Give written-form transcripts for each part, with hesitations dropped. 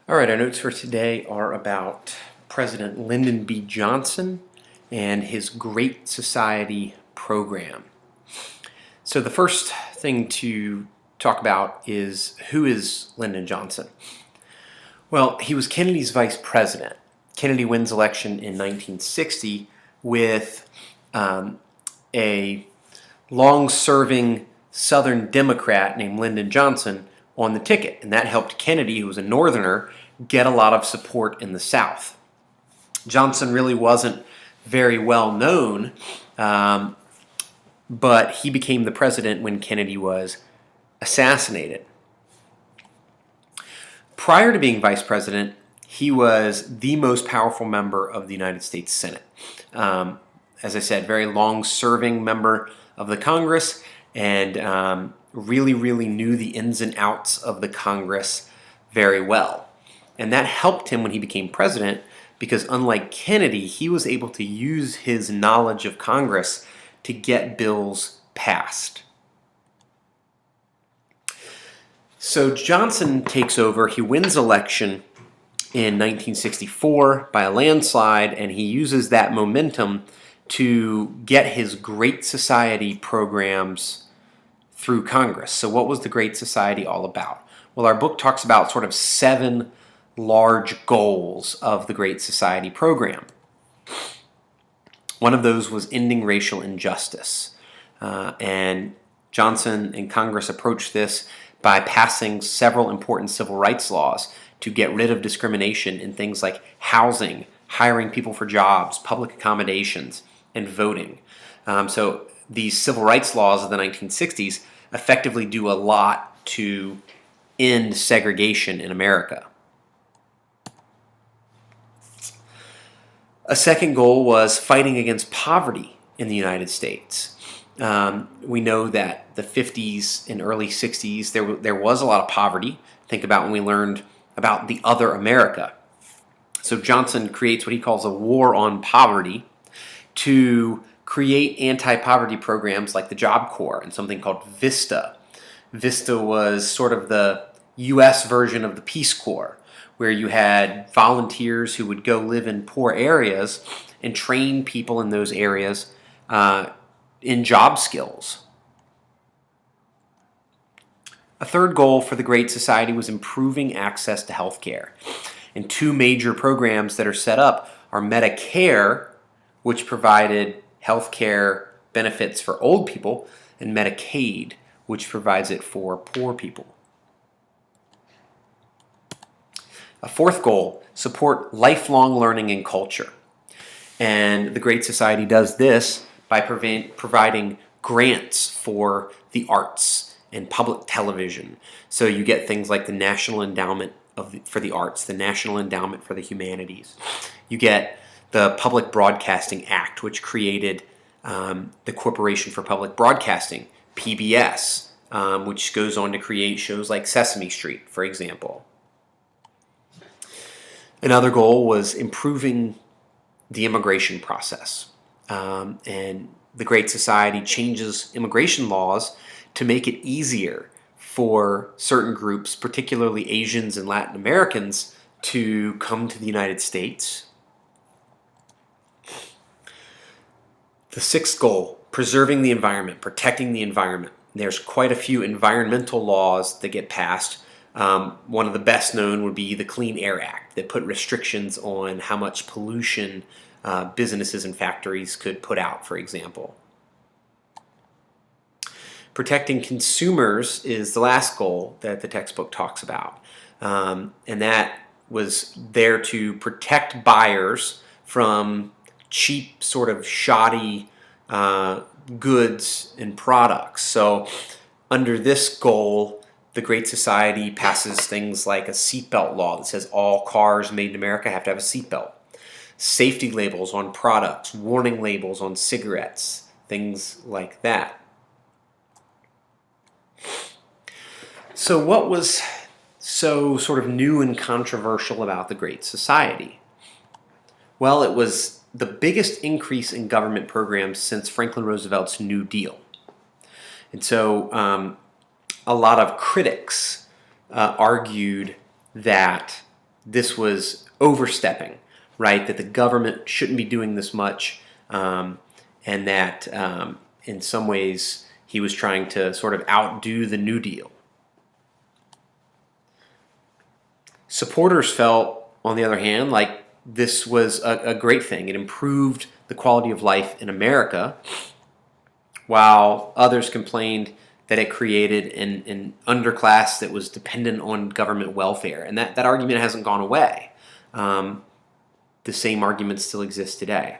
All right, our notes for today are about President Lyndon B. Johnson and his Great Society program. So the first thing to talk about is, who is Lyndon Johnson? Well, he was Kennedy's vice president. Kennedy wins election in 1960 with a long-serving Southern Democrat named Lyndon Johnson on the ticket, and that helped Kennedy, who was a Northerner, get a lot of support in the South. Johnson really wasn't very well known, but he became the president when Kennedy was assassinated. Prior to being vice president, he was the most powerful member of the United States Senate. As I said, very long-serving member of the Congress, and really knew the ins and outs of the Congress very well. And that helped him when he became president, because unlike Kennedy, he was able to use his knowledge of Congress to get bills passed. So Johnson takes over, he wins election in 1964 by a landslide, and he uses that momentum to get his Great Society programs through Congress. So what was the Great Society all about? Well, our book talks about sort of 7 large goals of the Great Society program. One of those was ending racial injustice. And Johnson and Congress approached this by passing several important civil rights laws to get rid of discrimination in things like housing, hiring people for jobs, public accommodations, and voting. So these civil rights laws of the 1960s effectively do a lot to end segregation in America. A second goal was fighting against poverty in the United States. We know that the 50s and early 60s, there was a lot of poverty. Think about when we learned about the other America. So Johnson creates what he calls a war on poverty to create anti-poverty programs like the Job Corps and something called VISTA. VISTA was sort of the U.S. version of the Peace Corps, where you had volunteers who would go live in poor areas and train people in those areas in job skills. A third goal for the Great Society was improving access to health care. And 2 major programs that are set up are Medicare, which provided health care benefits for old people, and Medicaid, which provides it for poor people. A fourth goal, support lifelong learning and culture. And the Great Society does this by providing grants for the arts and public television. So you get things like the National Endowment for the Arts, the National Endowment for the Humanities. You get the Public Broadcasting Act, which created the Corporation for Public Broadcasting, PBS, which goes on to create shows like Sesame Street, for example. Another goal was improving the immigration process. And the Great Society changes immigration laws to make it easier for certain groups, particularly Asians and Latin Americans, to come to the United States. The sixth goal, preserving the environment, protecting the environment. There's quite a few environmental laws that get passed. One of the best known would be the Clean Air Act that put restrictions on how much pollution businesses and factories could put out, for example. Protecting consumers is the last goal that the textbook talks about. And that was there to protect buyers from cheap, sort of shoddy goods and products. So under this goal, the Great Society passes things like a seatbelt law that says all cars made in America have to have a seatbelt. Safety labels on products, warning labels on cigarettes, things like that. So what was so sort of new and controversial about the Great Society? Well, it was the biggest increase in government programs since Franklin Roosevelt's New Deal. And so a lot of critics argued that this was overstepping, right? That the government shouldn't be doing this much, and that in some ways he was trying to sort of outdo the New Deal. Supporters felt, on the other hand, like this was a great thing. It improved the quality of life in America, while others complained that it created an underclass that was dependent on government welfare. And that argument hasn't gone away. The same arguments still exist today,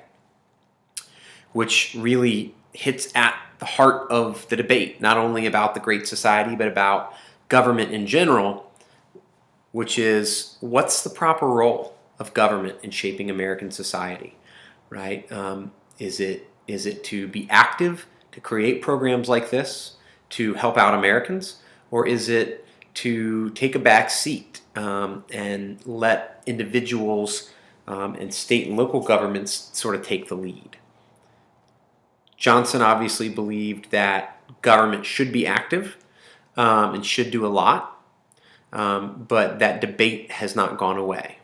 which really hits at the heart of the debate, not only about the Great Society, but about government in general, which is, what's the proper role of government in shaping American society, right? Is it to be active, to create programs like this, to help out Americans, or is it to take a back seat and let individuals and state and local governments sort of take the lead? Johnson obviously believed that government should be active and should do a lot, but that debate has not gone away.